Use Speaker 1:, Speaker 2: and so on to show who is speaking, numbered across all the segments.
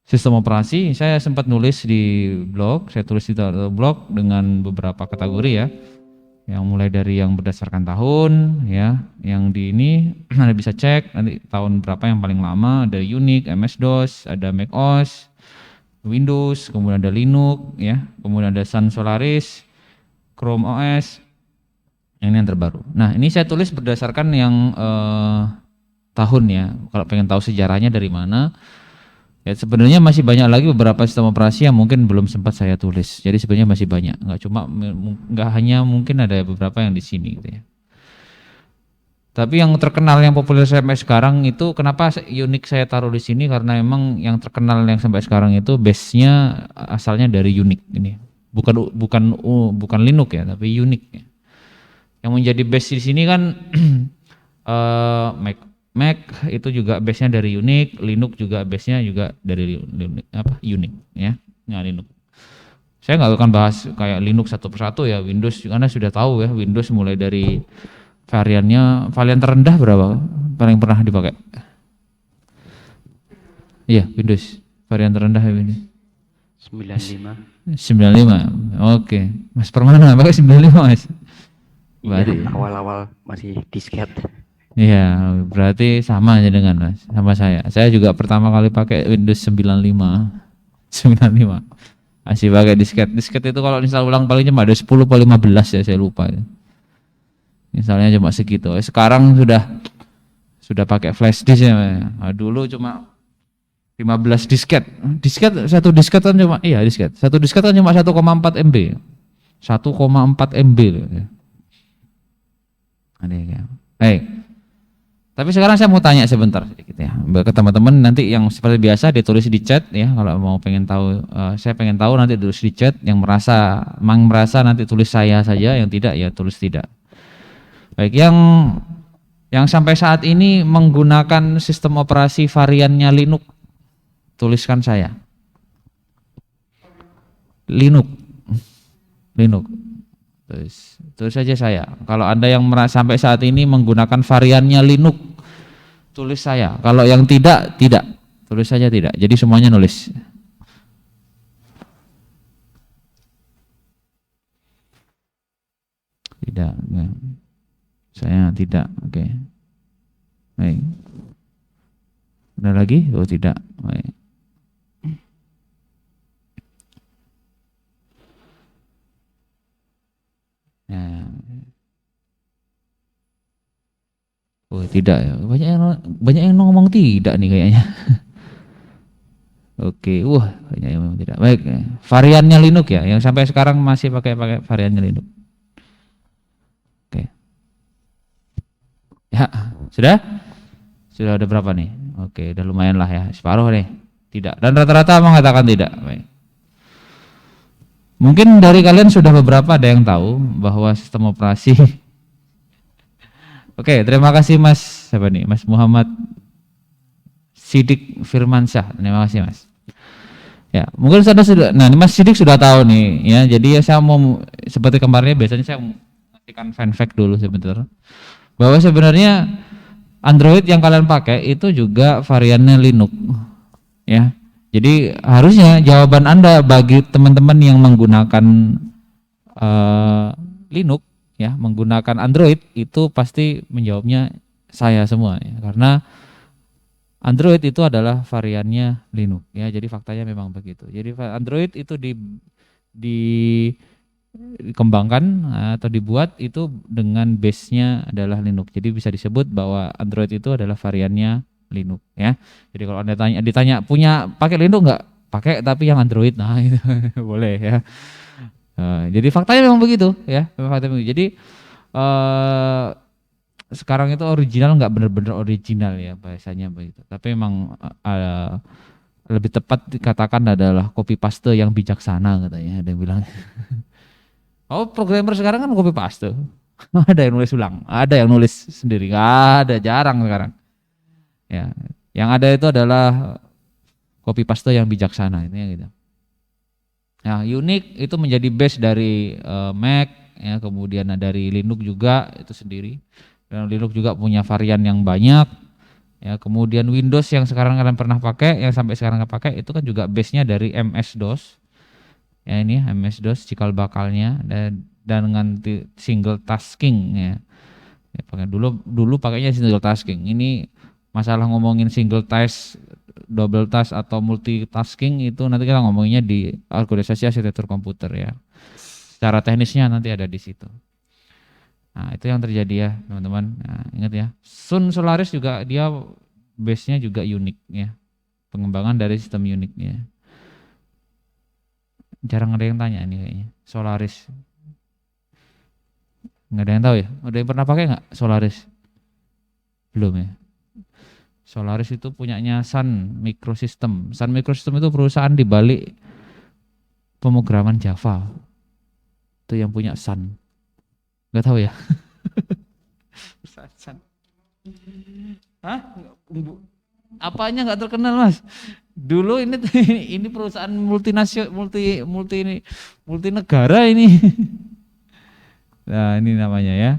Speaker 1: Sistem operasi saya sempat nulis di blog, saya tulis di blog dengan beberapa kategori ya. Yang mulai dari yang berdasarkan tahun ya, yang di ini Anda bisa cek nanti tahun berapa yang paling lama, ada Unix, MS-DOS, ada Mac-OS, Windows, kemudian ada Linux ya, kemudian ada Sun Solaris, Chrome OS. Ini yang terbaru. Nah, ini saya tulis berdasarkan yang tahun ya. Kalau pengen tahu sejarahnya dari mana, ya sebenarnya masih banyak lagi beberapa sistem operasi yang mungkin belum sempat saya tulis. Jadi sebenarnya masih banyak. Nggak hanya mungkin ada beberapa yang di sini gitu ya. Tapi yang terkenal yang populer sampai sekarang itu kenapa Unix saya taruh di sini karena memang yang terkenal yang sampai sekarang itu base-nya asalnya dari Unix ini. Bukan Linux ya, tapi Unix ya. Yang menjadi base di sini kan Mac itu juga base-nya dari Unix, Linux juga base-nya juga dari Unix ya. Nah, Linux. Saya nggak akan bahas kayak Linux satu persatu ya, Windows karena sudah tahu ya, Windows mulai dari varian terendah berapa paling pernah dipakai? Iya, Windows. Varian terendah ya Windows.
Speaker 2: 95.
Speaker 1: 95. Oke. Mas Permana pakai 95, Mas?
Speaker 2: Iya, awal-awal masih disket.
Speaker 1: Iya, berarti sama aja dengan Mas, sama saya. Saya juga pertama kali pakai Windows 95. 95. Masih pakai disket. Disket itu kalau install ulang paling cuma ada 10 atau 15 ya, saya lupa. Misalnya cuma segitu. Sekarang sudah pakai flash disk ya. Nah, dulu cuma 15 disket. Satu disket kan cuma disket. Satu disket kan cuma 1,4 MB. 1,4 MB ya. Baik. Tapi sekarang saya mau tanya sebentar sedikit ya ke teman-teman, nanti yang seperti biasa ditulis di chat ya, kalau mau pengen tahu, saya pengen tahu nanti tulis di chat, yang merasa nanti tulis saya saja, yang tidak ya tulis tidak. Baik, yang sampai saat ini menggunakan sistem operasi variannya Linux, tuliskan saya. Linux. Terus saja saya. Kalau Anda yang sampai saat ini menggunakan variannya Linux, tulis saya. Kalau yang tidak. Tulis saja tidak. Jadi semuanya nulis. Tidak. Saya tidak. Oke. Baik. Ada lagi? Oh tidak. Baik. Ya. Oh tidak ya, banyak yang ngomong tidak nih kayaknya. Oke, banyak yang ngomong tidak. Baik, variannya Linux ya, yang sampai sekarang masih pakai variannya Linux. Oke. Ya, sudah ada berapa nih? Oke, udah lumayan lah ya, separuh nih. Tidak, dan rata-rata mengatakan tidak. Baik. Mungkin dari kalian sudah beberapa ada yang tahu bahwa sistem operasi. Oke, terima kasih Mas, siapa nih? Mas Muhammad Sidik Firmansyah. Terima kasih Mas. Ya, mungkin sudah. Nah, Mas Sidik sudah tahu nih ya. Jadi saya mau seperti kemarinnya biasanya saya ngasihkan fun fact dulu sebentar. Bahwa sebenarnya Android yang kalian pakai itu juga variannya Linux. Ya. Jadi harusnya jawaban Anda bagi teman-teman yang menggunakan Linux ya, menggunakan Android itu pasti menjawabnya saya semua ya, karena Android itu adalah variannya Linux ya. Jadi faktanya memang begitu. Jadi Android itu dikembangkan atau dibuat itu dengan base-nya adalah Linux. Jadi bisa disebut bahwa Android itu adalah variannya Linux ya. Jadi kalau Anda ditanya punya pakai Linux enggak? Pakai tapi yang Android, nah itu boleh ya. Jadi faktanya memang begitu ya. Jadi sekarang itu original enggak benar-benar original ya bahasanya begitu. Tapi memang lebih tepat dikatakan adalah copy paste yang bijaksana katanya, ada yang bilang. Oh, programmer sekarang kan copy paste. Ada yang nulis ulang, ada yang nulis sendiri, enggak ada, jarang sekarang. Ya, yang ada itu adalah copy paste yang bijaksana, ini gitu. Nah, Unix itu menjadi base dari Mac ya, kemudian dari Linux juga itu sendiri. Dan Linux juga punya varian yang banyak Ya, kemudian Windows yang sekarang kalian pernah pakai, yang sampai sekarang nggak pakai, itu kan juga base-nya dari MS-DOS. Ya ini MS-DOS cikal bakalnya, dan dengan single tasking ya. Ya, pakai dulu pakainya single tasking. Ini masalah ngomongin single task, double task atau multitasking itu nanti kita ngomonginnya di organisasi arsitektur komputer ya. Secara teknisnya nanti ada di situ. Nah, itu yang terjadi ya, teman-teman. Nah, ingat ya. Sun Solaris juga dia base-nya juga unik ya. Pengembangan dari sistem Unix-nya. Jarang ada yang tanya ini kayaknya. Solaris. Nggak ada yang tahu ya? Ada yang pernah pakai nggak Solaris? Belum ya. Solaris itu punyanya Sun Microsystem. Sun Microsystem itu perusahaan di balik pemrograman Java. Itu yang punya Sun. Nggak tahu ya? Sun. Hah? Apanya nggak terkenal mas? Dulu ini ini perusahaan multi negara ini. Nah ini namanya ya.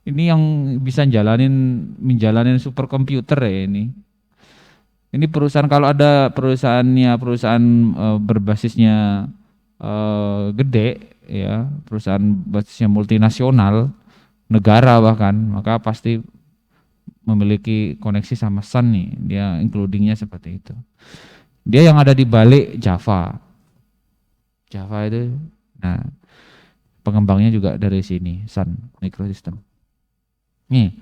Speaker 1: Ini yang bisa menjalanin superkomputer ya ini. Ini perusahaan, kalau ada perusahaan berbasisnya gede ya, perusahaan basisnya multinasional, negara bahkan, maka pasti memiliki koneksi sama Sun nih. Dia includingnya seperti itu. Dia yang ada di balik Java. Java itu, nah pengembangnya juga dari sini, Sun Microsystem. Nih,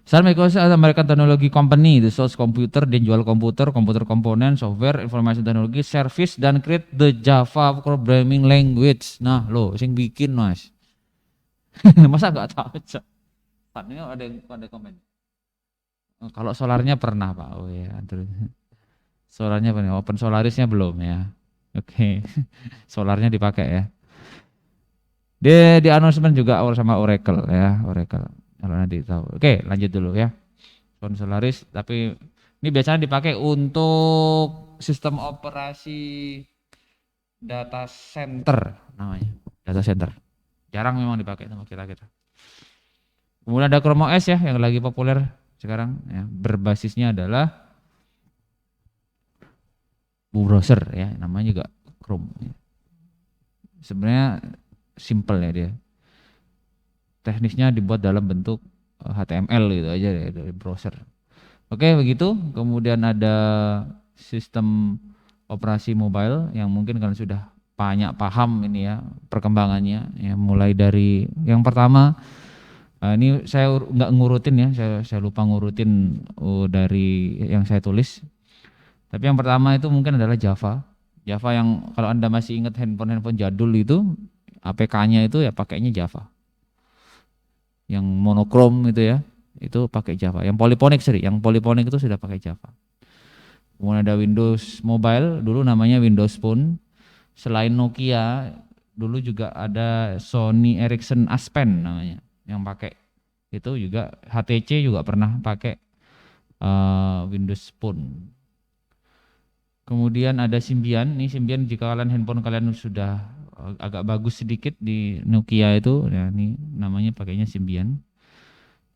Speaker 1: Sun Microsystem American Technology Company, the source computer, dia jual komputer komponen, software, informasi teknologi, service, dan create the Java programming language. Nah, lo, sing bikin mas. Masa nggak tahu? Sun ini ada komen. Kalau solarnya pernah pak, oh ya, terus solarnya pernah. Open Solarisnya belum ya. Oke, solarnya dipakai ya. Dia di announcement juga sama Oracle ya, Oracle. Kalau nanti tahu. Oke, lanjut dulu ya. Open Solaris, tapi ini biasanya dipakai untuk sistem operasi data center namanya. Data center. Jarang memang dipakai sama kita. Kemudian ada Chrome OS ya yang lagi populer sekarang ya. Berbasisnya adalah browser ya, namanya juga Chrome. Sebenarnya simple ya dia. Teknisnya dibuat dalam bentuk HTML gitu aja ya, dari browser. Oke, begitu. Kemudian ada sistem operasi mobile yang mungkin kalian sudah banyak paham ini ya perkembangannya ya, mulai dari yang pertama ini saya nggak ngurutin ya, saya lupa ngurutin dari yang saya tulis. Tapi yang pertama itu mungkin adalah Java. Java yang kalau Anda masih ingat handphone jadul itu APK-nya itu ya pakainya Java. Yang monokrom itu ya, itu pakai Java. Yang polyphonic itu sudah pakai Java. Kemudian ada Windows Mobile, dulu namanya Windows Phone. Selain Nokia, dulu juga ada Sony Ericsson Aspen namanya yang pakai. Itu juga HTC juga pernah pakai Windows Phone. Kemudian ada Symbian. Ini Symbian jika handphone kalian sudah agak bagus sedikit di Nokia itu, ya ini namanya pakainya Symbian.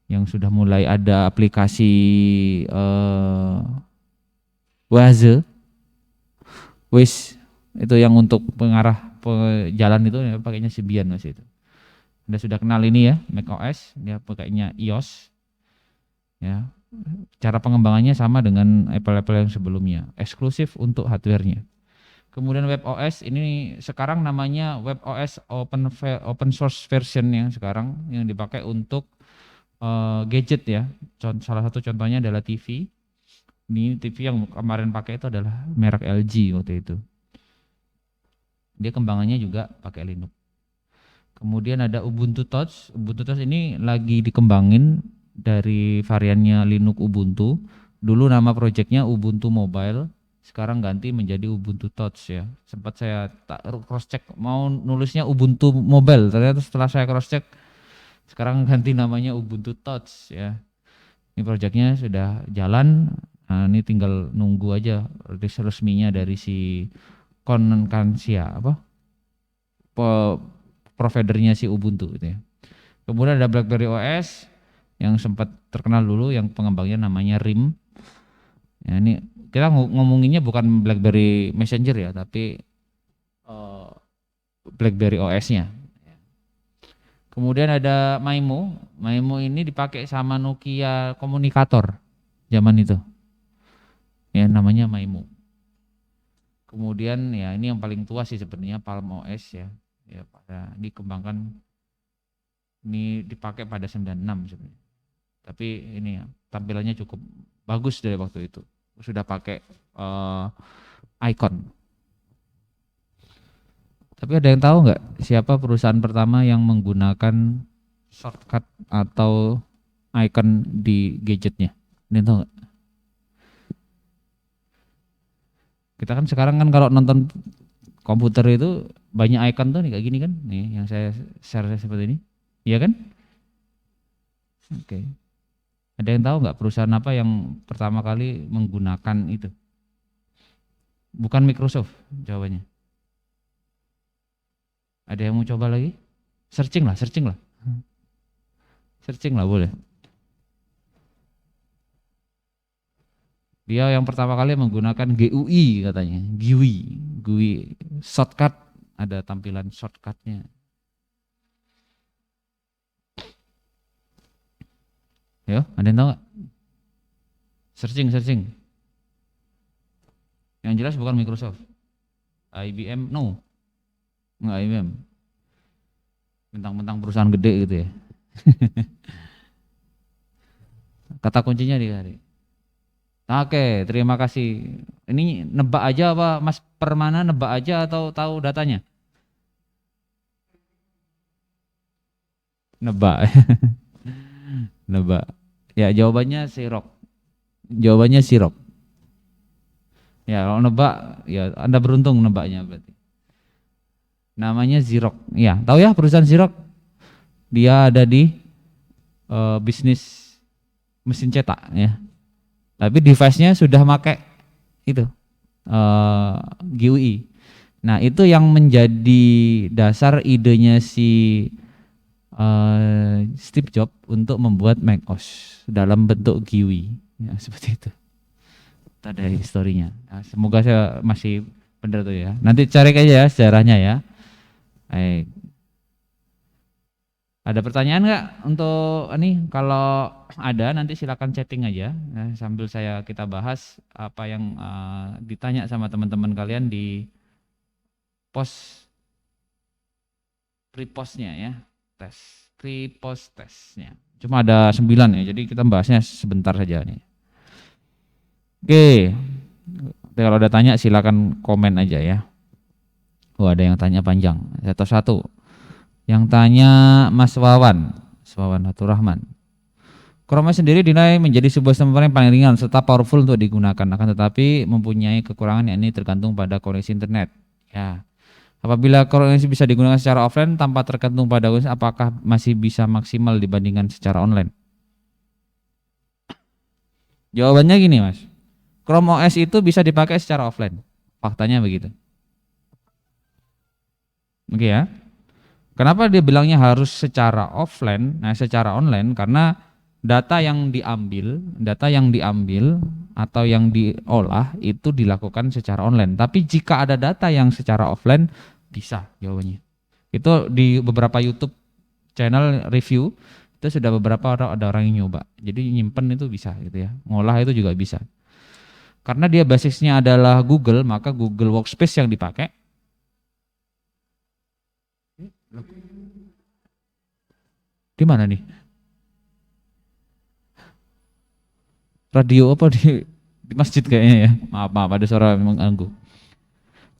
Speaker 1: Yang sudah mulai ada aplikasi Waze itu yang untuk pengarah jalan itu ya, pakainya Symbian masih itu. Anda sudah kenal ini ya, macOS, dia pakainya iOS. Ya. Cara pengembangannya sama dengan Apple yang sebelumnya, eksklusif untuk hardware-nya. Kemudian WebOS ini sekarang namanya WebOS open source version yang sekarang yang dipakai untuk gadget ya. Salah satu contohnya adalah TV. Ini TV yang kemarin pakai itu adalah merek LG waktu itu. Dia kembangannya juga pakai Linux. Kemudian ada Ubuntu Touch. Ubuntu Touch ini lagi dikembangin dari variannya Linux Ubuntu. Dulu nama proyeknya Ubuntu Mobile, sekarang ganti menjadi Ubuntu Touch ya. Sempat saya cross check mau nulisnya Ubuntu Mobile, ternyata setelah saya cross check sekarang ganti namanya Ubuntu Touch ya. Ini proyeknya sudah jalan. Nah, ini tinggal nunggu aja rilis resminya dari si Concancia providernya si Ubuntu gitu ya. Kemudian ada BlackBerry OS. yang sempat terkenal dulu yang pengembangnya namanya RIM. Ya, ini kita ngomonginnya bukan BlackBerry Messenger ya, tapi BlackBerry OS-nya. Kemudian ada Maimo. Maimo ini dipakai sama Nokia komunikator zaman itu. Ya, namanya Maimo. Kemudian ya ini yang paling tua sih sebenarnya Palm OS ya. Ya pada dikembangkan, ini dipakai pada 96 sebenarnya. Tapi ini ya, tampilannya cukup bagus dari waktu itu. Sudah pakai icon. Tapi ada yang tahu nggak siapa perusahaan pertama yang menggunakan shortcut atau icon di gadgetnya? Ada yang tahu nggak? Kita kan sekarang kan kalau nonton komputer itu banyak icon tuh nih kayak gini kan, nih yang saya share seperti ini, iya kan? Oke. Ada yang tahu nggak perusahaan apa yang pertama kali menggunakan itu? Bukan Microsoft jawabannya. Ada yang mau coba lagi? Searching lah. Searching lah boleh. Dia yang pertama kali menggunakan GUI katanya, GUI shortcut, ada tampilan shortcutnya. Ya, ada yang tahu nggak? Searching. Yang jelas bukan Microsoft, IBM, no, nggak IBM. Mentang-mentang perusahaan gede gitu ya. Kata kuncinya dicari. Oke, terima kasih. Ini nebak aja apa Mas Permana, nebak aja atau tahu datanya? Nebak. Nebak. Ya, jawabannya sirop. Ya, kalau nebak ya Anda beruntung nebaknya berarti. Namanya Xerox. Ya, tahu ya perusahaan Xerox? Dia ada di bisnis mesin cetak ya. Tapi device-nya sudah pakai itu GUI. Nah, itu yang menjadi dasar idenya si Steve Jobs untuk membuat macOS dalam bentuk GUI. Ya, seperti itu. Ada historinya. Nah, semoga saya masih benar tuh ya. Nanti cari aja ya sejarahnya ya. Baik. Ada pertanyaan nggak untuk ini? Kalau ada nanti silakan chatting aja sambil kita bahas apa yang ditanya sama teman-teman kalian di pre-postnya ya, pre-post testnya. Cuma ada 9 ya, jadi kita bahasnya sebentar saja nih. Oke, kalau ada tanya silakan komen aja ya. Oh, ada yang tanya panjang, satu-satu. Yang tanya Mas Wawan Hatur Rahman. Chrome OS sendiri dinilai menjadi sebuah sistem yang paling ringan serta powerful untuk digunakan, akan tetapi mempunyai kekurangan, yakni tergantung pada koneksi internet. Ya. Apabila Chrome OS bisa digunakan secara offline tanpa tergantung pada OS, apakah masih bisa maksimal dibandingkan secara online? Jawabannya gini Mas. Chrome OS itu bisa dipakai secara offline. Faktanya begitu. Oke ya. Kenapa dia bilangnya harus secara offline, secara online? Karena data yang diambil atau yang diolah itu dilakukan secara online. Tapi jika ada data yang secara offline, bisa jawabannya. Itu di beberapa YouTube channel review, itu sudah beberapa ada orang yang nyoba. Jadi nyimpen itu bisa gitu ya. Ngolah itu juga bisa. Karena dia basisnya adalah Google, maka Google Workspace yang dipakai. Di mana nih? Radio apa di masjid kayaknya ya? Maaf, ada suara mengganggu.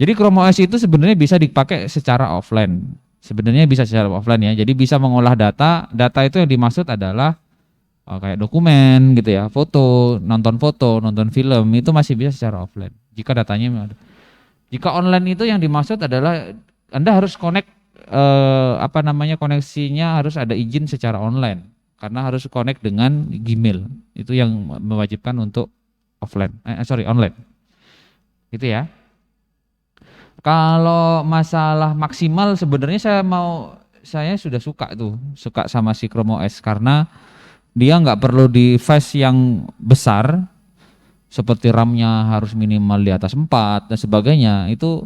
Speaker 1: Jadi Chrome OS itu sebenarnya bisa dipakai secara offline. Sebenarnya bisa secara offline ya. Jadi bisa mengolah data. Data itu yang dimaksud adalah kayak dokumen gitu ya, foto, nonton film itu masih bisa secara offline. Jika datanya ada. Jika online itu yang dimaksud adalah Anda harus connect koneksinya harus ada izin secara online karena harus connect dengan Gmail. Itu yang mewajibkan untuk online. Gitu ya. Kalau masalah maksimal sebenarnya saya sudah suka sama si Chrome OS karena Dia nggak perlu device yang besar seperti RAM-nya harus minimal di atas 4 dan sebagainya. Itu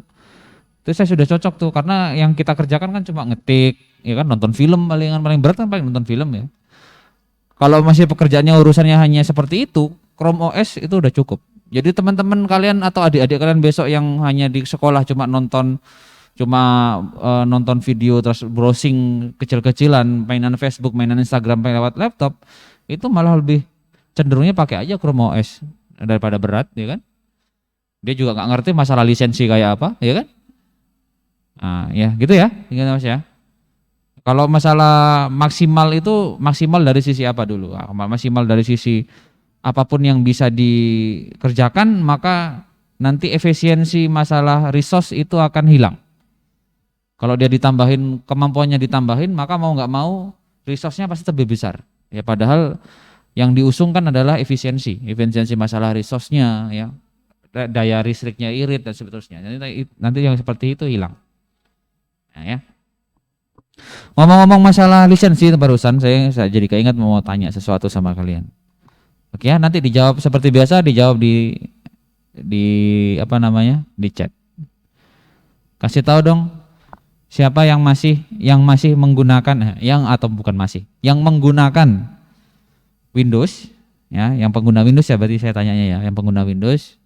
Speaker 1: saya sudah cocok tuh, karena yang kita kerjakan kan cuma ngetik, ya kan, nonton film, paling berat kan paling nonton film ya. Kalau masih pekerjaannya urusannya hanya seperti itu, Chrome OS itu udah cukup. Jadi teman-teman kalian atau adik-adik kalian besok yang hanya di sekolah cuma nonton video terus browsing kecil-kecilan, mainan Facebook, mainan Instagram lewat laptop, itu malah lebih cenderungnya pakai aja Chrome OS daripada berat, ya kan? Dia juga nggak ngerti masalah lisensi kayak apa, ya kan? Nah, ya gitu ya, ingat Mas ya. Kalau masalah maksimal itu maksimal dari sisi apa dulu? Maksimal dari sisi apapun yang bisa dikerjakan, maka nanti efisiensi masalah resource itu akan hilang. Kalau dia ditambahin, kemampuannya ditambahin, maka mau nggak mau resource-nya pasti lebih besar. Ya padahal yang diusungkan adalah efisiensi masalah resource-nya, ya, daya listriknya irit dan seterusnya. Nanti yang seperti itu hilang. Nah, ya. Ngomong-ngomong masalah lisensi barusan saya jadi keinget mau tanya sesuatu sama kalian. Oke ya, nanti dijawab seperti biasa, dijawab di apa namanya? Di chat. Kasih tahu dong siapa yang masih menggunakan yang menggunakan Windows, ya, yang pengguna Windows ya, berarti saya tanyanya ya, yang pengguna Windows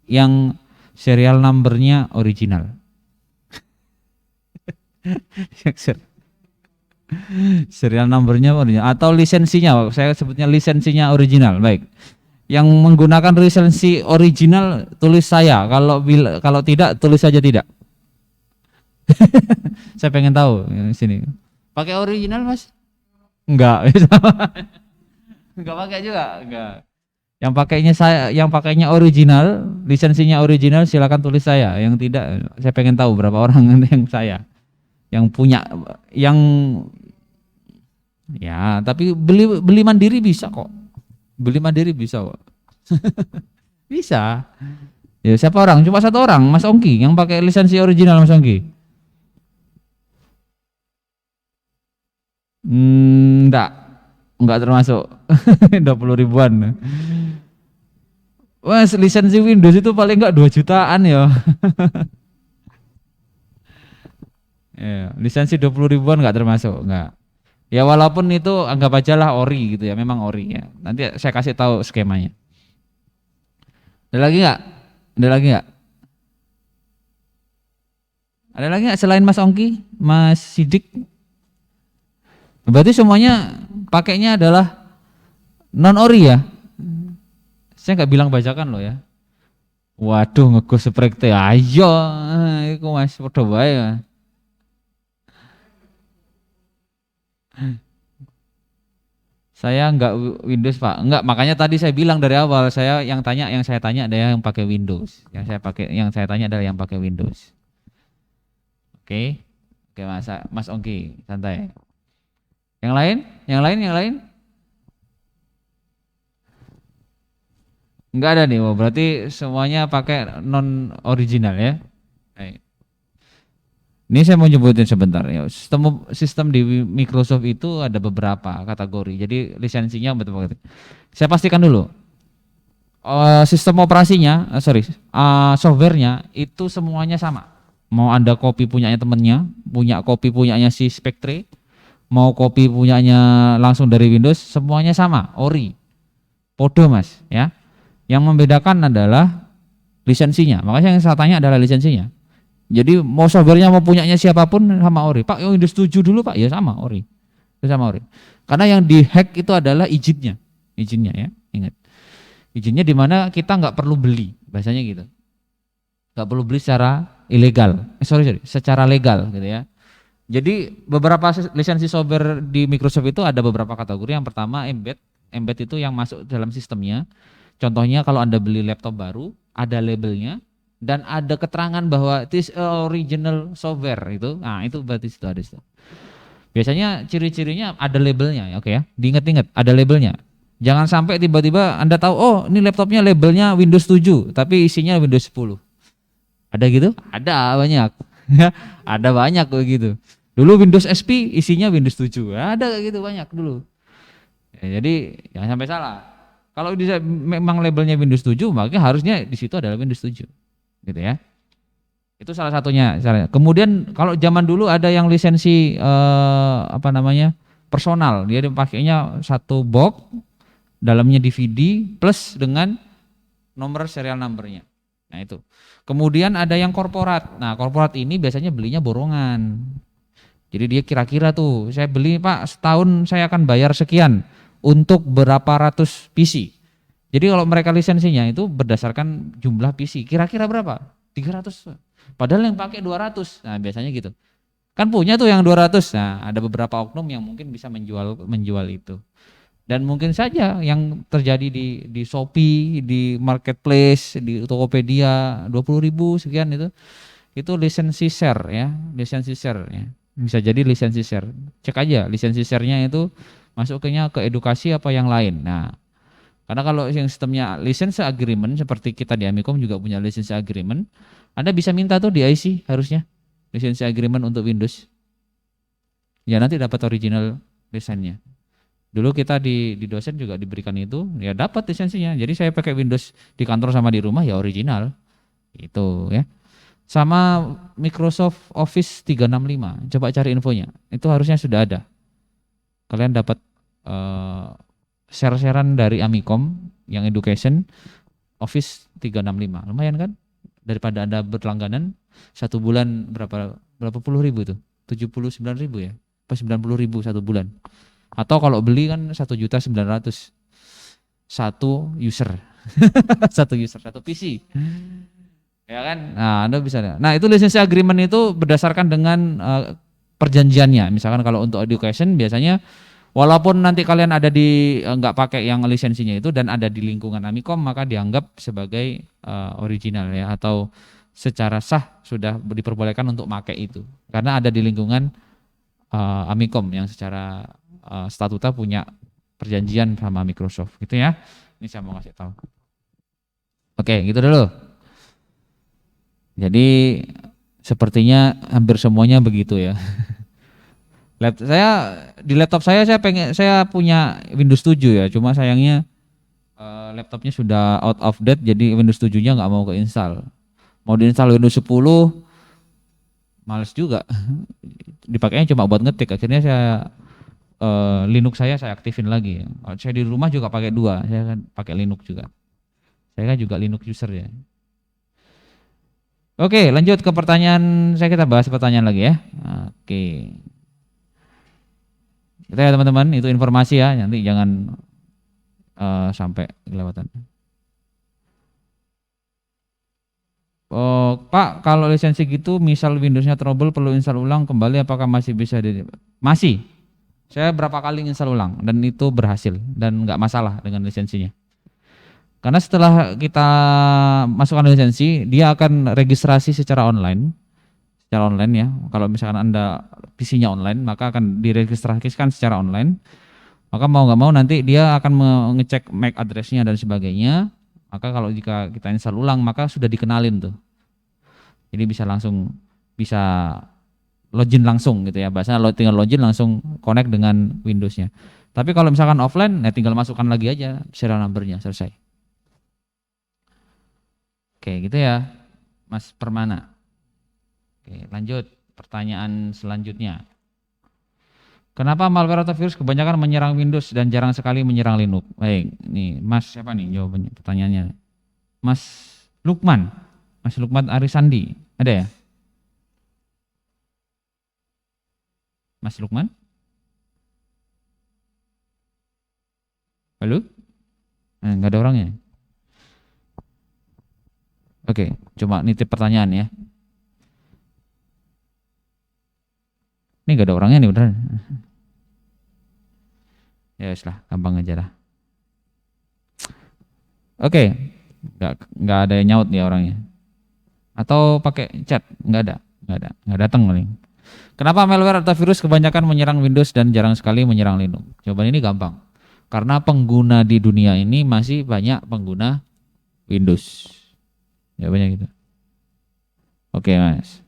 Speaker 1: yang serial numbernya original. Serial numbernya original atau lisensinya, saya sebutnya lisensinya original. Baik, yang menggunakan lisensi original tulis saya, kalau tidak tulis saja tidak. Saya pengen tahu di sini. Pakai original Mas? Enggak. Enggak pakai juga, enggak. Yang pakainya original, lisensinya original, silakan tulis saya. Yang tidak, saya pengen tahu berapa orang yang saya yang punya, yang ya, tapi beli mandiri bisa kok. Beli mandiri bisa kok. Bisa. Ya siapa orang? Cuma satu orang, Mas Ongki yang pakai lisensi original, Mas Ongki. Enggak termasuk. 20 ribuan. Mas, lisensi Windows itu paling enggak 2 jutaan ya. Ya, lisensi 20 ribuan enggak termasuk, enggak. Ya walaupun itu anggap aja lah ori gitu ya, memang ori ya. Nanti saya kasih tahu skemanya. Ada lagi enggak? Ada lagi enggak? Ada lagi enggak selain Mas Ongki, Mas Sidik? Berarti semuanya pakainya adalah non ori ya? Saya nggak bilang bajakan loh ya. Waduh, ngegus sprek teh. Ayo, iku Mas padha wae. Saya nggak Windows Pak, nggak, makanya tadi saya bilang dari awal, yang saya tanya ada yang pakai Windows, yang saya tanya adalah yang pakai Windows. Oke, Mas Ongki, santai. Yang lain? Enggak ada nih, berarti semuanya pakai non original ya. Ini saya mau nyebutin sebentar ya. Sistem di Microsoft itu ada beberapa kategori. Jadi lisensinya betul-betul. Saya pastikan dulu. Sistem operasinya, softwarenya itu semuanya sama. Mau Anda copy punyanya temennya, copy punyanya si Spectre, mau copy punyanya langsung dari Windows, semuanya sama, ori. Podo Mas, ya. Yang membedakan adalah lisensinya. Makanya yang saya tanya adalah lisensinya. Jadi mau softwarenya mau punyanya siapapun sama ori. Pak, yang Windows 7 dulu Pak, ya sama ori. Itu sama ori. Karena yang dihack itu adalah izinnya ya, ingat. Izinnya di mana kita nggak perlu beli, bahasanya gitu. Nggak perlu beli secara ilegal. Secara legal gitu ya. Jadi beberapa lisensi software di Microsoft itu ada beberapa kategori. Yang pertama embed itu yang masuk dalam sistemnya. Contohnya kalau Anda beli laptop baru, ada labelnya dan ada keterangan bahwa it is original software itu. Nah, itu berarti itu ada itu. Biasanya ciri-cirinya ada labelnya, oke ya. Diingat-ingat, ada labelnya. Jangan sampai tiba-tiba Anda tahu, oh ini laptopnya labelnya Windows 7, tapi isinya Windows 10. Ada gitu? Ada banyak. Ada banyak begitu. Dulu Windows XP isinya Windows 7. Ada kayak gitu banyak dulu. Jadi jangan sampai salah. Kalau memang labelnya Windows 7, maka harusnya di situ adalah Windows 7. Gitu ya. Itu salah satunya. Kemudian kalau zaman dulu ada yang lisensi personal, dia dipakainya satu box, dalamnya DVD plus dengan nomor serial numbernya. Nah itu. Kemudian ada yang korporat. Nah korporat ini biasanya belinya borongan. Jadi dia kira-kira tuh, saya beli Pak setahun saya akan bayar sekian untuk berapa ratus PC. Jadi kalau mereka lisensinya itu berdasarkan jumlah PC. Kira-kira berapa? 300. Padahal yang pakai 200. Nah biasanya gitu. Kan punya tuh yang 200. Nah ada beberapa oknum yang mungkin bisa menjual itu. Dan mungkin saja yang terjadi di Shopee, di Marketplace, di Tokopedia 20.000 sekian itu lisensi share ya, lisensi share ya. Bisa jadi lisensi share. Cek aja lisensi share-nya itu masuknya ke edukasi apa yang lain. Nah, karena kalau yang sistemnya lisensi agreement seperti kita di Amikom juga punya lisensi agreement, Anda bisa minta tuh di IC harusnya lisensi agreement untuk Windows. Ya nanti dapat original desainnya. Dulu kita di dosen juga diberikan itu, ya dapat lisensinya. Jadi saya pakai Windows di kantor sama di rumah ya original. Itu ya. Sama Microsoft Office 365, coba cari infonya. Itu harusnya sudah ada. Kalian dapat share-sharean dari Amikom yang education Office 365. Lumayan kan? Daripada Anda berlangganan satu bulan berapa puluh ribu tuh? 79.000 ya? Apa 90.000 satu bulan? Atau kalau beli kan 1.900.000 satu user. Satu user, satu PC. Ya kan? Nah, Anda bisa. Nah, itu lisensi agreement itu berdasarkan dengan perjanjiannya. Misalkan kalau untuk education biasanya walaupun nanti kalian ada di nggak pakai yang lisensinya itu dan ada di lingkungan Amikom, maka dianggap sebagai original ya, atau secara sah sudah diperbolehkan untuk pakai itu. Karena ada di lingkungan Amikom yang secara statuta punya perjanjian sama Microsoft gitu ya. Ini saya mau kasih tahu. Oke, gitu dulu. Jadi sepertinya hampir semuanya begitu ya. Di laptop saya punya Windows 7 ya, cuma sayangnya laptopnya sudah out of date, jadi Windows 7-nya nggak mau keinstall. Mau diinstal Windows 10 males juga. Dipakainya cuma buat ngetik. Akhirnya Linux saya aktifin lagi. Saya di rumah juga pakai dua, saya kan pakai Linux juga. Saya kan juga Linux user ya. Oke, lanjut ke pertanyaan. Kita bahas pertanyaan lagi ya. Oke. Kita ya teman-teman, itu informasi ya, nanti jangan sampai kelewatan. Oh, Pak, kalau lisensi gitu, misal Windowsnya trouble perlu install ulang kembali, apakah masih bisa Masih. Saya berapa kali install ulang dan itu berhasil dan nggak masalah dengan lisensinya. Karena setelah kita masukkan lisensi, dia akan registrasi secara online ya. Kalau misalkan Anda PC-nya online, maka akan diregistrasikan secara online. Maka mau nggak mau nanti dia akan mengecek MAC address-nya dan sebagainya. Maka kalau jika kita install ulang, maka sudah dikenalin tuh. Jadi bisa login langsung gitu ya. Bahasanya tinggal login langsung connect dengan Windows-nya. Tapi kalau misalkan offline, ya tinggal masukkan lagi aja serial number-nya, selesai. Oke, gitu ya, Mas Permana. Oke, lanjut pertanyaan selanjutnya. Kenapa malware atau virus kebanyakan menyerang Windows dan jarang sekali menyerang Linux? Baik, nih Mas siapa nih jawabannya pertanyaannya? Mas Lukman Arisandi, ada ya? Mas Lukman? Halo? Nggak ada orangnya. Oke, cuma nitip pertanyaan ya. Ini nggak ada orangnya nih beneran. Ya wes lah, gampang aja lah. Oke, nggak ada yang nyaut nih orangnya. Atau pakai chat? Nggak datang paling. Kenapa malware atau virus kebanyakan menyerang Windows dan jarang sekali menyerang Linux? Jawaban ini gampang. Karena pengguna di dunia ini masih banyak pengguna Windows. Jawabannya gitu. Oke, Mas.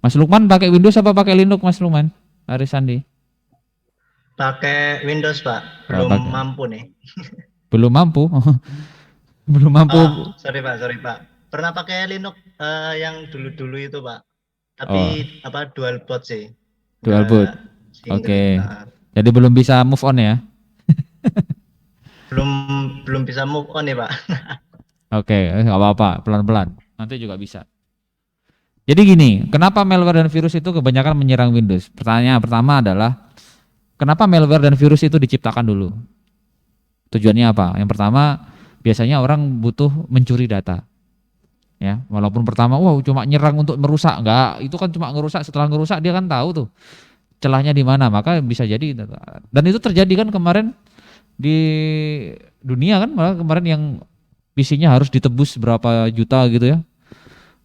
Speaker 1: Mas Lukman pakai Windows apa pakai Linux, Mas Lukman? Arisandi.
Speaker 3: Pakai Windows, Pak.
Speaker 1: Oh,
Speaker 3: Belum mampu nih.
Speaker 1: belum mampu. Belum mampu.
Speaker 3: Sorry Pak. Pernah pakai Linux yang dulu-dulu itu, Pak. Tapi
Speaker 1: Oh,
Speaker 3: dual boot sih.
Speaker 1: dual boot.
Speaker 3: Enggak single.
Speaker 1: Oke. Jadi belum bisa move on ya.
Speaker 3: Belum belum bisa move on nih, Pak.
Speaker 1: Oke, nggak apa-apa, pelan-pelan. Nanti juga bisa. Jadi gini, kenapa malware dan virus itu kebanyakan menyerang Windows? Pertanyaan pertama adalah, kenapa malware dan virus itu diciptakan dulu? Tujuannya apa? Yang pertama, biasanya orang butuh mencuri data. Ya, walaupun pertama, wow, cuma nyerang untuk merusak, enggak, itu kan cuma ngerusak. Setelah ngerusak dia kan tahu tuh celahnya di mana, maka bisa jadi. Dan itu terjadi kan kemarin di dunia kan, malah kemarin yang PC-nya harus ditebus berapa juta gitu ya.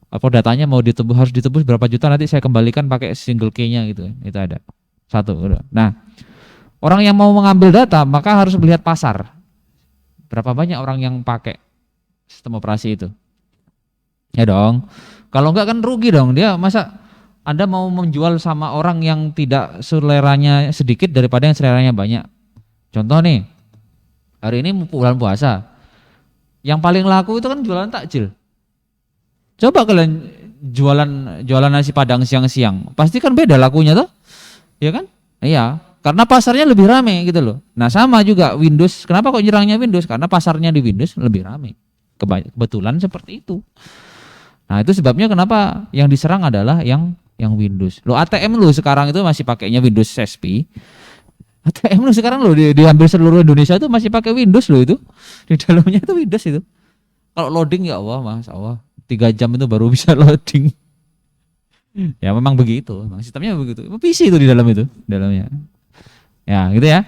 Speaker 1: Apa datanya mau ditebus, harus ditebus berapa juta, nanti saya kembalikan pakai single key-nya gitu. Itu ada. Satu. Nah, orang yang mau mengambil data maka harus melihat pasar. Berapa banyak orang yang pakai sistem operasi itu? Ya dong. Kalau enggak kan rugi dong. Dia masa Anda mau menjual sama orang yang tidak seleranya sedikit daripada yang seleranya banyak. Contoh nih, hari ini bulan puasa. Yang paling laku itu kan jualan takjil. Coba kalian jualan nasi Padang siang-siang, pasti kan beda lakunya tuh. Ya kan? Iya, karena pasarnya lebih rame gitu loh. Nah, sama juga Windows. Kenapa kok nyerangnya Windows? Karena pasarnya di Windows lebih rame. Kebetulan seperti itu. Nah, itu sebabnya kenapa yang diserang adalah yang Windows. Lo ATM lo sekarang itu masih pakainya Windows XP. ATM lo sekarang lo diambil seluruh Indonesia itu masih pakai Windows lo itu. Di dalamnya itu Windows itu. Kalau loading ya Allah, Mas Allah, 3 jam itu baru bisa loading. Ya memang begitu, memang sistemnya begitu. PC itu di dalamnya. Ya, gitu ya.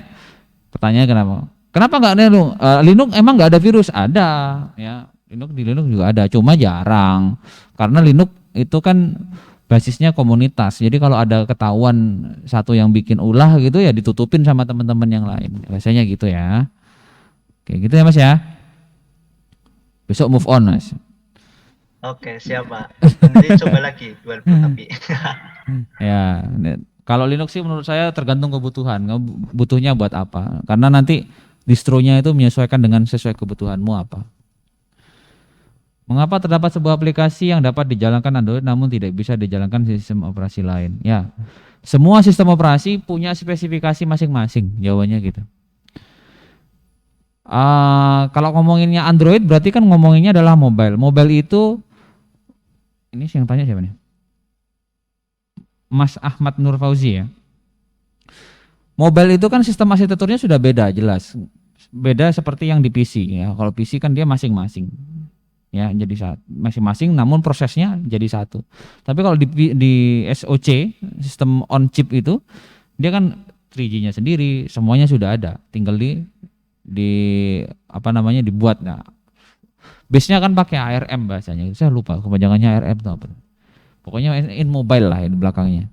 Speaker 1: Pertanyaannya kenapa? Kenapa nggak Linux? Linux emang nggak ada virus? Ada, ya. Di Linux juga ada, cuma jarang. Karena Linux itu kan basisnya komunitas. Jadi kalau ada ketahuan satu yang bikin ulah gitu ya ditutupin sama teman-teman yang lain. Biasanya gitu ya. Oke, gitu ya Mas ya. Besok move on Mas.
Speaker 3: Oke, siap, Pak. Nanti coba lagi dual boot tapi.
Speaker 1: Ya, kalau Linux sih menurut saya tergantung kebutuhan. Butuhnya buat apa? Karena nanti distronya itu menyesuaikan dengan sesuai kebutuhanmu apa. Mengapa terdapat sebuah aplikasi yang dapat dijalankan Android namun tidak bisa dijalankan sistem operasi lain? Ya, semua sistem operasi punya spesifikasi masing-masing, jawabannya gitu. Kalau ngomonginnya Android berarti kan ngomonginnya adalah mobile. Mobile itu, ini yang tanya siapa nih? Mas Ahmad Nur Fauzi ya. Mobile itu kan sistem arsitekturnya sudah beda jelas. Beda seperti yang di PC ya. Kalau PC kan dia masing-masing. Ya, jadi masing-masing namun prosesnya jadi satu. Tapi kalau di SoC, sistem on chip itu dia kan 3G-nya sendiri, semuanya sudah ada. Tinggal di apa namanya dibuat. Nah, base-nya kan pakai ARM bahasanya. Saya lupa kepanjangannya ARM itu apa. Pokoknya in mobile lah di belakangnya.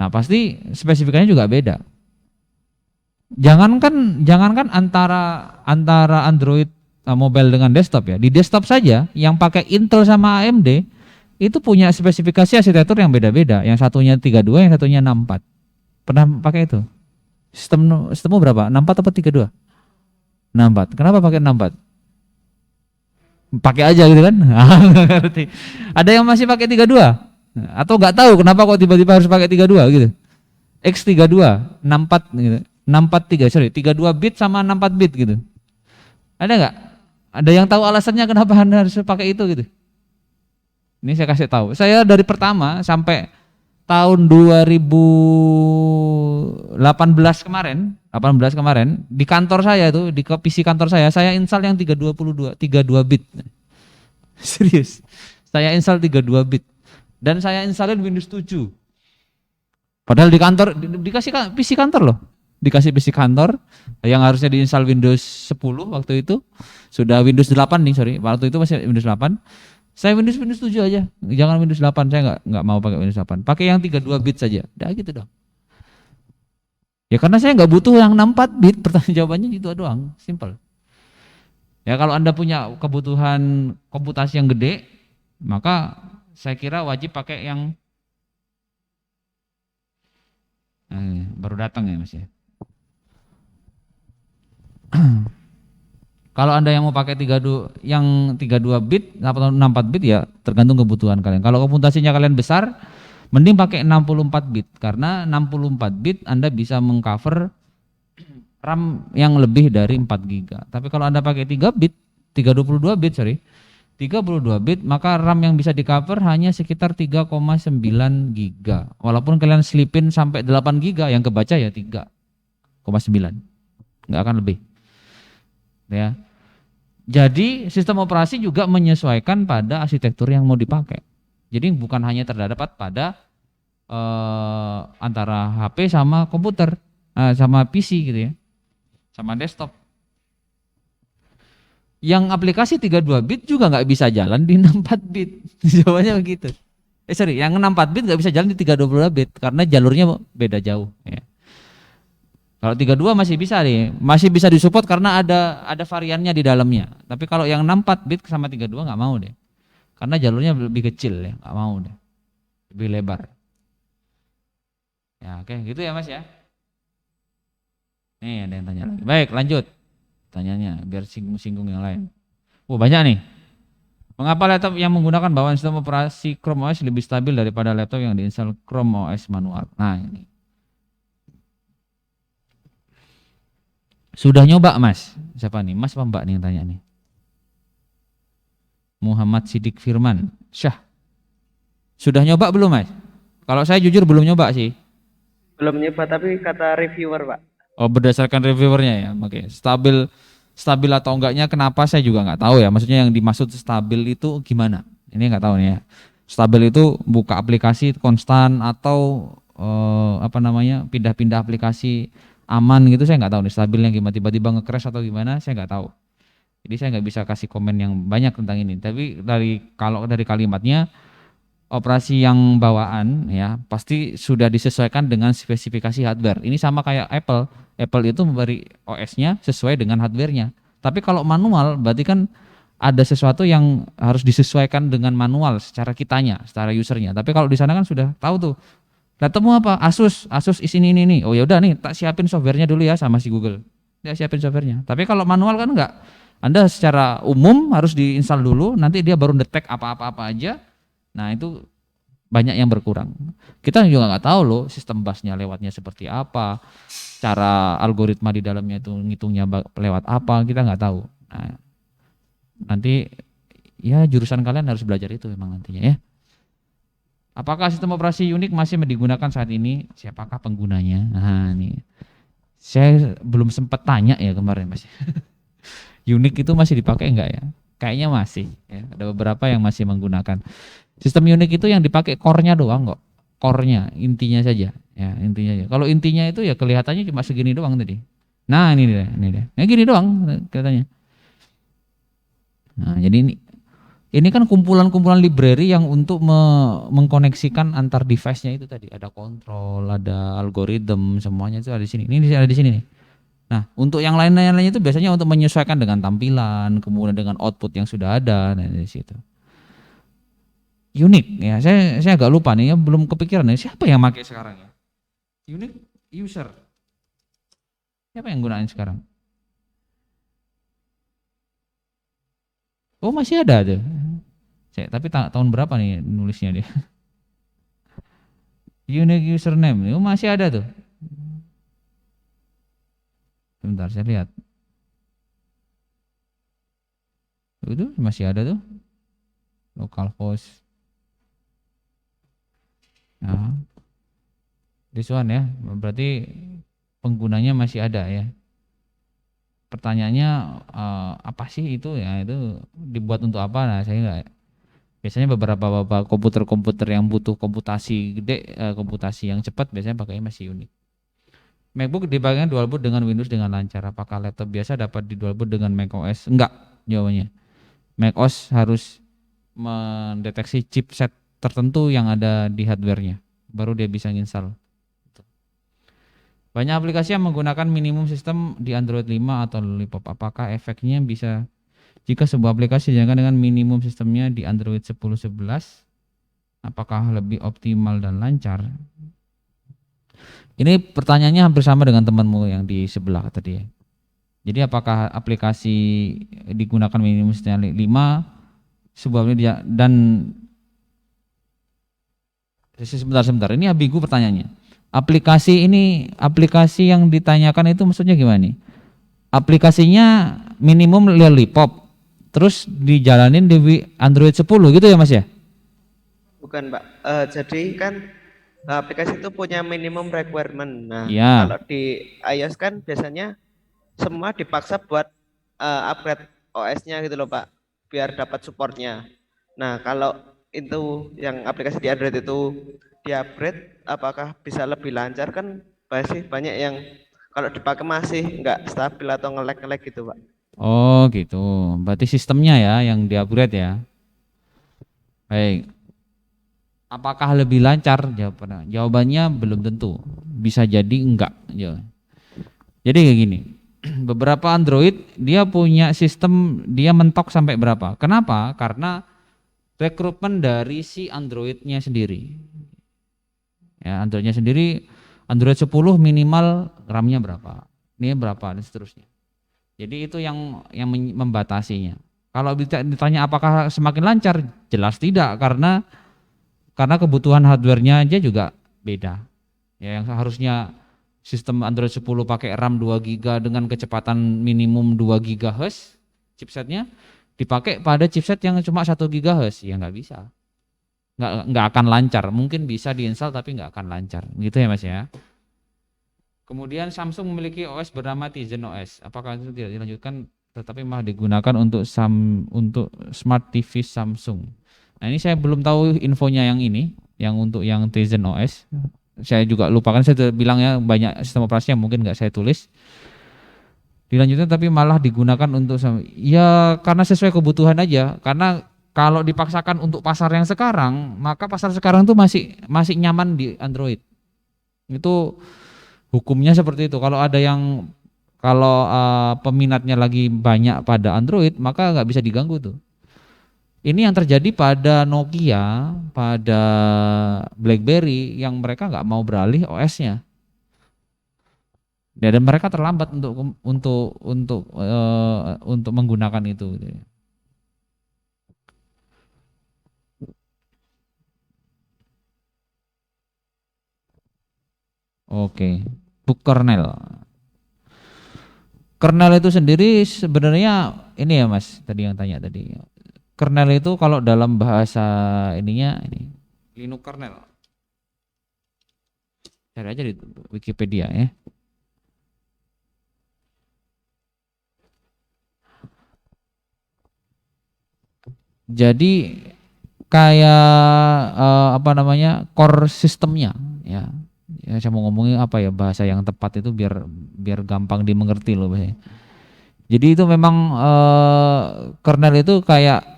Speaker 1: Nah, pasti spesifikasinya juga beda. Jangankan antara Android mobile dengan desktop ya. Di desktop saja yang pakai Intel sama AMD itu punya spesifikasi arsitektur yang beda-beda. Yang satunya 32, yang satunya 64. Pernah pakai itu? Sistemmu berapa? 64 atau 32? 64. Kenapa pakai 64? Pakai aja gitu kan? Ngerti. Ada yang masih pakai 32? Atau nggak tahu kenapa kok tiba-tiba harus pakai 32 gitu? X32, 64 gitu. 32 bit sama 64 bit gitu. Ada nggak? Ada yang tahu alasannya kenapa Anda harus pakai itu gitu? Ini saya kasih tahu. Saya dari pertama sampai tahun 2018 kemarin di kantor saya itu, di PC kantor saya install yang 32 bit. Serius. Saya install 32 bit dan saya installin Windows 7. Padahal di kantor dikasih PC kantor loh. Dikasih PC kantor yang harusnya diinstal Windows 10 waktu itu, sudah Windows 8 nih, sorry. Waktu itu masih Windows 8. Saya Windows 7 aja. Jangan Windows 8, saya enggak mau pakai Windows 8. Pakai yang 32 bit saja. Udah gitu dong. Ya karena saya enggak butuh yang 64 bit, pertanyaan jawabannya gitu doang, simple. Ya kalau Anda punya kebutuhan komputasi yang gede, maka saya kira wajib pakai yang Baru datang ya Mas ya. Kalau Anda yang mau pakai 32 bit atau 64 bit ya tergantung kebutuhan kalian. Kalau komputasinya kalian besar, mending pakai 64 bit karena 64 bit Anda bisa mengcover RAM yang lebih dari 4 giga. Tapi kalau Anda pakai 3 bit, 32 bit, 32 bit, maka RAM yang bisa di cover hanya sekitar 3,9 giga. Walaupun kalian selipin sampai 8 giga, yang kebaca ya 3,9. Nggak akan lebih. Ya. Jadi sistem operasi juga menyesuaikan pada arsitektur yang mau dipakai. Jadi bukan hanya terdapat pada antara HP sama komputer, sama PC gitu ya, sama desktop. Yang aplikasi 32 bit juga nggak bisa jalan di 64 bit. Jawabannya begitu. Yang 64 bit nggak bisa jalan di 32 bit karena jalurnya beda jauh. Ya. Kalau 32 masih bisa nih, masih bisa disupport karena ada variannya di dalamnya. Tapi kalau yang 64 bit sama 32 nggak mau deh. Karena jalurnya lebih kecil ya, nggak mau deh. Lebih lebar. Ya, oke, gitu ya Mas ya. Nih ada yang tanya lagi. Baik, lanjut. Tanyanya biar singgung-singgung yang lain. Banyak nih. Mengapa laptop yang menggunakan bawaan sistem operasi Chrome OS lebih stabil daripada laptop yang diinstal Chrome OS manual? Nah, ini. Sudah nyoba Mas? Siapa nih? Mas apa Mbak nih yang tanya nih? Muhammad Sidik Firman. Syah. Sudah nyoba belum Mas? Kalau saya jujur belum nyoba sih.
Speaker 4: Belum nyoba tapi kata reviewer Pak.
Speaker 1: Oh berdasarkan reviewernya ya. Oke. Stabil atau enggaknya kenapa saya juga nggak tahu ya. Maksudnya yang dimaksud stabil itu gimana? Ini nggak tahu nih ya. Stabil itu buka aplikasi konstan atau pindah-pindah aplikasi aman gitu, saya nggak tahu nih stabilnya gimana, tiba-tiba nge-crash atau gimana saya nggak tahu. Jadi saya nggak bisa kasih komen yang banyak tentang ini. Tapi kalau dari kalimatnya operasi yang bawaan ya pasti sudah disesuaikan dengan spesifikasi hardware. Ini sama kayak Apple. Apple itu memberi OS-nya sesuai dengan hardware-nya. Tapi kalau manual berarti kan ada sesuatu yang harus disesuaikan dengan manual secara kitanya, secara usernya. Tapi kalau di sana kan sudah tahu tuh. Laptopmu apa? Asus ini. Oh ya udah nih, tak siapin softwarenya dulu ya sama si Google. Dia siapin softwarenya. Tapi kalau manual kan enggak. Anda secara umum harus diinstal dulu, nanti dia baru detect apa-apa aja. Nah itu banyak yang berkurang. Kita juga nggak tahu loh sistem busnya lewatnya seperti apa, cara algoritma di dalamnya itu ngitungnya lewat apa, kita nggak tahu. Nah, nanti ya jurusan kalian harus belajar itu memang nantinya ya. Apakah sistem operasi Unix masih digunakan saat ini? Siapakah penggunanya? Nah ini saya belum sempat tanya ya kemarin Mas. Unix itu masih dipakai enggak ya? Kayaknya masih ya. Ada beberapa yang masih menggunakan. Sistem Unix itu yang dipakai core-nya doang kok. Core-nya, intinya saja. Ya, intinya aja. Kalau intinya itu ya kelihatannya cuma segini doang tadi. Nah, ini dia. Nah, gini doang kelihatannya. Nah, jadi ini kan kumpulan-kumpulan library yang untuk mengkoneksikan antar device-nya itu tadi. Ada kontrol, ada algoritma, semuanya itu ada di sini. Ini ada di sini nih. Nah, untuk yang lain-lain itu biasanya untuk menyesuaikan dengan tampilan, kemudian dengan output yang sudah ada, nah di situ. Unix ya, saya agak lupa nih ya, belum kepikiran nih siapa yang pakai sekarang ya. Unix user. Siapa yang gunain sekarang? Oh, masih ada tuh. Tapi tahun berapa nih nulisnya dia? Unique username, oh masih ada tuh. Sebentar saya lihat. Itu masih ada tuh. Localhost. Nah, this one ya, berarti penggunanya masih ada ya. Pertanyaannya apa sih itu ya, itu dibuat untuk apa? Nah saya enggak. Biasanya beberapa komputer-komputer yang butuh komputasi gede, komputasi yang cepat biasanya pakai masih Unix. MacBook dipakai dual boot dengan Windows dengan lancar. Apakah laptop biasa dapat di dual boot dengan macOS? Enggak jawabannya. macOS harus mendeteksi chipset tertentu yang ada di hardware-nya, baru dia bisa install. Banyak aplikasi yang menggunakan minimum sistem di Android 5 atau Lollipop. Apakah efeknya bisa jika sebuah aplikasi dijalankan dengan minimum sistemnya di Android 10.11? Apakah lebih optimal dan lancar? Ini pertanyaannya hampir sama dengan temanmu yang di sebelah tadi ya. Jadi apakah aplikasi digunakan minimum setidaknya 5 sebuah dan sebentar. Ini ambigu pertanyaannya. Aplikasi yang ditanyakan itu maksudnya gimana nih? Aplikasinya minimum Lollipop, terus dijalanin di Android 10 gitu ya Mas ya?
Speaker 4: Bukan Pak. Jadi kan aplikasi itu punya minimum requirement. Nah,
Speaker 1: Iya.
Speaker 4: kalau di iOS kan biasanya semua dipaksa buat upgrade OS-nya gitu loh Pak, biar dapat supportnya. Nah, kalau itu yang aplikasi di Android itu di-upgrade, apakah bisa lebih lancar? Kan masih banyak yang kalau dipakai masih nggak stabil atau nge-lag gitu Pak.
Speaker 1: Oh gitu. Berarti sistemnya ya yang di-upgrade ya. Baik. Apakah lebih lancar? Jawabannya belum tentu. Bisa jadi enggak. Ya. Jadi kayak gini. Beberapa Android dia punya sistem dia mentok sampai berapa? Kenapa? Karena rekrutmen dari si Androidnya sendiri. Ya, Androidnya sendiri Android 10 minimal RAM-nya berapa? Ini berapa dan seterusnya. Jadi itu yang membatasinya. Kalau ditanya apakah semakin lancar? Jelas tidak karena kebutuhan hardware-nya aja juga beda. Ya, yang seharusnya sistem Android 10 pakai RAM 2 GB dengan kecepatan minimum 2 GHz chipsetnya dipakai pada chipset yang cuma 1 GHz, ya nggak bisa. Nggak akan lancar. Mungkin bisa diinstal tapi nggak akan lancar. Gitu ya Mas ya. Kemudian Samsung memiliki OS bernama Tizen OS. Apakah itu tidak dilanjutkan tetapi malah digunakan untuk Smart TV Samsung? Nah, ini saya belum tahu infonya yang ini, yang untuk yang Tizen OS. Saya juga lupakan, saya bilang ya banyak sistem operasi yang mungkin nggak saya tulis. Dilanjutkan tapi malah digunakan untuk ya karena sesuai kebutuhan aja. Karena kalau dipaksakan untuk pasar yang sekarang, maka pasar sekarang tuh masih nyaman di Android. Itu hukumnya seperti itu. Kalau ada yang peminatnya lagi banyak pada Android, maka nggak bisa diganggu tuh. Ini yang terjadi pada Nokia, pada BlackBerry yang mereka nggak mau beralih OS-nya. Dan mereka terlambat untuk menggunakan itu. Oke, book kernel. Kernel itu sendiri sebenarnya ini ya Mas, tadi yang tanya tadi. Kernel itu kalau dalam bahasa ininya ini Linux kernel. Cari aja di Wikipedia ya. Jadi kayak core sistemnya ya. Ya saya mau ngomongin apa ya bahasa yang tepat itu biar gampang dimengerti loh bahasa. Jadi itu memang kernel itu kayak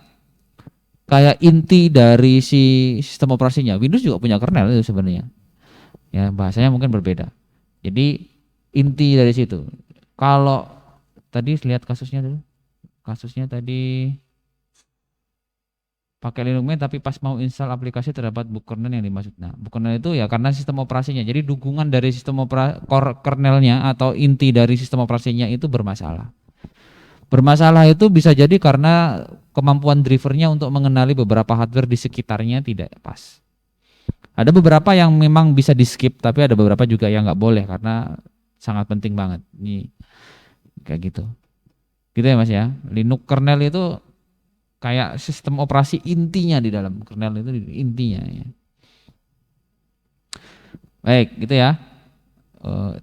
Speaker 1: inti dari si sistem operasinya. Windows juga punya kernel itu sebenarnya. Ya bahasanya mungkin berbeda. Jadi inti dari situ. Kalau tadi lihat kasusnya dulu. Kasusnya tadi pakai Linux Mint tapi pas mau install aplikasi terdapat boot kernel yang dimaksud. Nah, boot kernel itu ya karena sistem operasinya. Jadi dukungan dari sistem core kernelnya atau inti dari sistem operasinya itu bermasalah. Bermasalah itu bisa jadi karena kemampuan drivernya untuk mengenali beberapa hardware di sekitarnya tidak pas. Ada beberapa yang memang bisa di skip, tapi ada beberapa juga yang nggak boleh karena sangat penting banget. Ini kayak gitu. Gitu ya Mas ya. Linux kernel itu kayak sistem operasi intinya di dalam kernel itu intinya ya. Baik, gitu ya.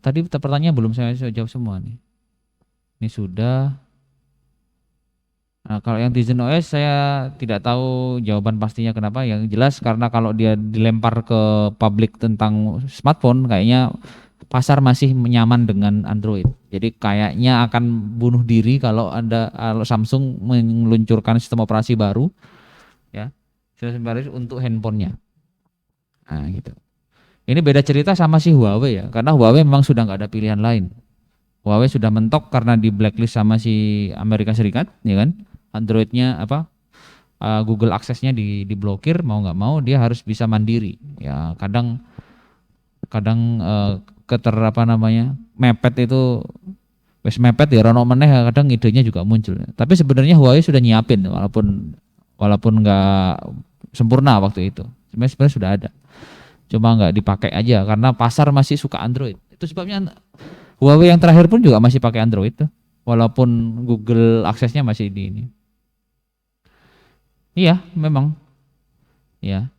Speaker 1: Tadi pertanyaannya belum saya jawab semua nih. Ini sudah. Nah, kalau yang Tizen OS saya tidak tahu jawaban pastinya kenapa. Yang jelas karena kalau dia dilempar ke publik tentang smartphone kayaknya pasar masih nyaman dengan Android. Jadi kayaknya akan bunuh diri kalau Samsung meluncurkan sistem operasi baru ya. Sistem operasi untuk handphonenya. Nah, gitu. Ini beda cerita sama si Huawei ya. Karena Huawei memang sudah nggak ada pilihan lain. Huawei sudah mentok karena di blacklist sama si Amerika Serikat, ya kan? Androidnya Google aksesnya diblokir, mau nggak mau dia harus bisa mandiri. Ya kadang kadang mepet itu wis mepet ya rono meneh, kadang idenya juga muncul. Tapi sebenarnya Huawei sudah nyiapin walaupun nggak sempurna waktu itu. Sebenarnya sudah ada. Cuma nggak dipakai aja karena pasar masih suka Android. Itu sebabnya Huawei yang terakhir pun juga masih pakai Android tuh. Walaupun Google aksesnya masih di ini. Iya, memang. Ya.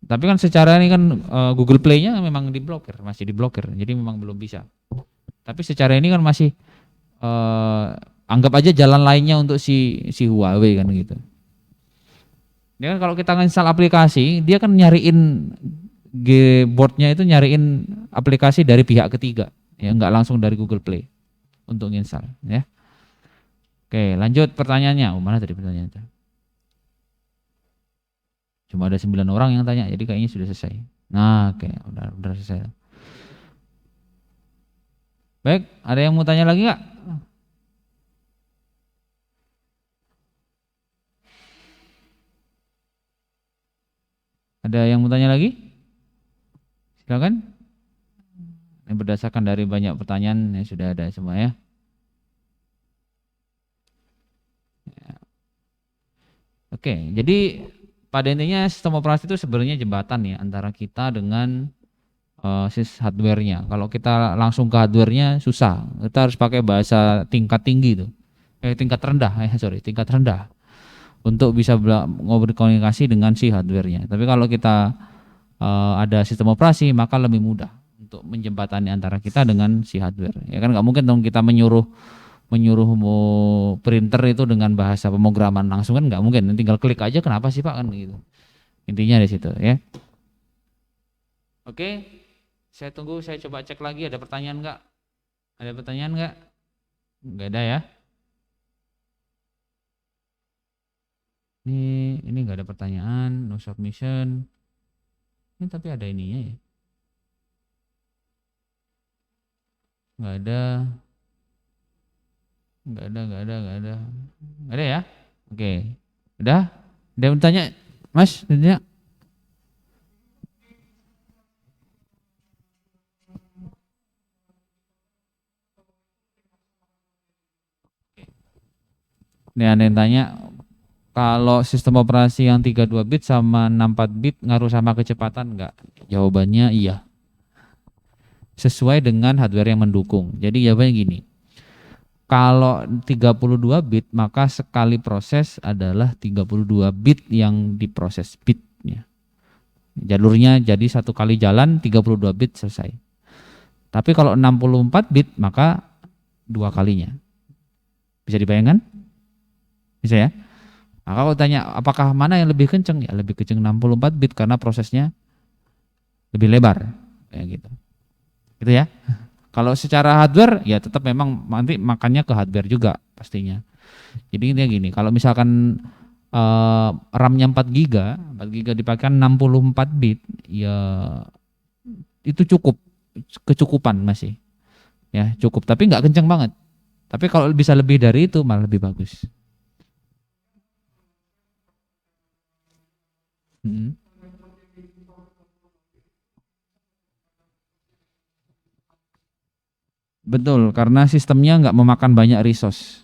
Speaker 1: Tapi kan secara ini kan Google Play-nya memang diblokir, masih diblokir. Jadi memang belum bisa. Tapi secara ini kan masih anggap aja jalan lainnya untuk si Huawei kan gitu. Dia kan kalau kita install aplikasi, dia kan nyariin Gboard-nya itu nyariin aplikasi dari pihak ketiga, ya nggak langsung dari Google Play untuk install, ya. Oke, lanjut pertanyaannya. Mana tadi pertanyaannya? Cuma ada 9 orang yang tanya, jadi kayaknya sudah selesai. Nah, oke, udah selesai. Baik, ada yang mau tanya lagi nggak? Ada yang mau tanya lagi? Silakan. Ini berdasarkan dari banyak pertanyaan yang sudah ada semua ya. Oke, jadi pada intinya sistem operasi itu sebenarnya jembatan ya antara kita dengan hardware-nya. Kalau kita langsung ke hardware-nya susah. Kita harus pakai bahasa tingkat tinggi tuh. Tingkat rendah untuk bisa ngobrol komunikasi dengan si hardware-nya. Tapi kalau kita ada sistem operasi maka lebih mudah untuk menjembatani antara kita dengan si hardware. Ya kan nggak mungkin dong kita menyuruh mau printer itu dengan bahasa pemrograman langsung, kan nggak mungkin. Tinggal klik aja, kenapa sih Pak, kan gitu. Intinya di situ ya. Oke. Saya tunggu, saya coba cek lagi ada pertanyaan nggak? Ada pertanyaan nggak? Nggak ada ya? Ini nggak ada pertanyaan, no submission. Ini tapi ada ininya ya? Nggak ada. Nggak ada ya? Oke. Udah? Ada yang bertanya? Mas, tanya. Ini ada yang tanya, kalau sistem operasi yang 32 bit sama 64 bit ngaruh sama kecepatan enggak? Jawabannya iya. Sesuai dengan hardware yang mendukung. Jadi jawabannya gini. Kalau 32 bit maka sekali proses adalah 32 bit yang diproses bitnya. Jalurnya jadi satu kali jalan 32 bit selesai. Tapi kalau 64 bit maka 2 kalinya. Bisa dibayangkan? Bisa ya? Maka kalau tanya apakah mana yang lebih kenceng? Ya lebih kenceng 64 bit karena prosesnya lebih lebar. Kayak gitu. Gitu ya. Kalau secara hardware ya tetap memang nanti makannya ke hardware juga pastinya. Jadi intinya gini, kalau misalkan RAM-nya 4 GB dipakai 64 bit ya itu kecukupan masih. Ya, cukup tapi nggak kenceng banget. Tapi kalau bisa lebih dari itu malah lebih bagus. Betul, karena sistemnya nggak memakan banyak resource.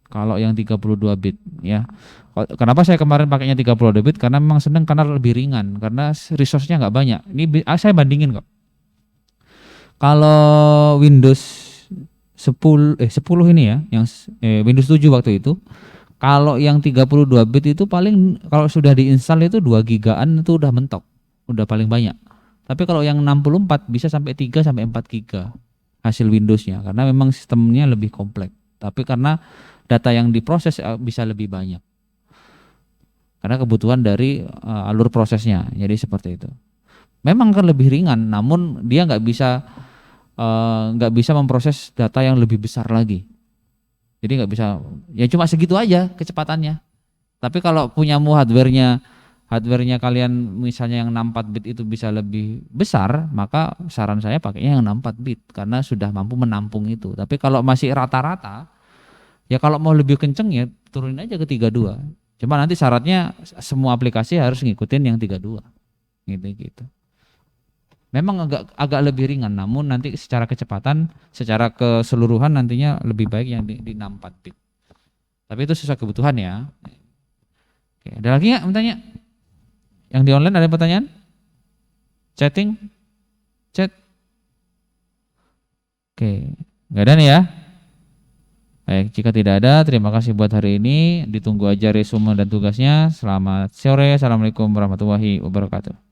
Speaker 1: Kalau yang 32 bit ya. Kenapa saya kemarin pakainya 32 bit? Karena memang senang, karena lebih ringan, karena resource-nya nggak banyak. Ini saya bandingin kok. Kalau Windows 10 ini ya, yang Windows 7 waktu itu, kalau yang 32 bit itu paling kalau sudah diinstal itu 2 gigaan itu udah mentok, udah paling banyak. Tapi kalau yang 64 bisa sampai 3 sampai 4 giga hasil Windows-nya, karena memang sistemnya lebih kompleks. Tapi karena data yang diproses bisa lebih banyak. Karena kebutuhan dari alur prosesnya, jadi seperti itu. Memang kan lebih ringan, namun dia nggak bisa memproses data yang lebih besar lagi. Jadi nggak bisa, ya cuma segitu aja kecepatannya. Tapi kalau punyamu hardware-nya kalian misalnya yang 64 bit itu bisa lebih besar, maka saran saya pakainya yang 64 bit karena sudah mampu menampung itu. Tapi kalau masih rata-rata, ya kalau mau lebih kenceng ya turunin aja ke 32. Cuma nanti syaratnya semua aplikasi harus ngikutin yang 32. Gitu. Memang agak lebih ringan, namun nanti secara kecepatan, secara keseluruhan nantinya lebih baik yang di 64 bit. Tapi itu sesuai kebutuhan ya. Oke, ada lagi nggak bertanya? Yang di online ada pertanyaan? Chatting? Chat? Oke, nggak ada nih ya? Baik, jika tidak ada, terima kasih buat hari ini. Ditunggu aja resume dan tugasnya. Selamat sore, assalamualaikum warahmatullahi wabarakatuh.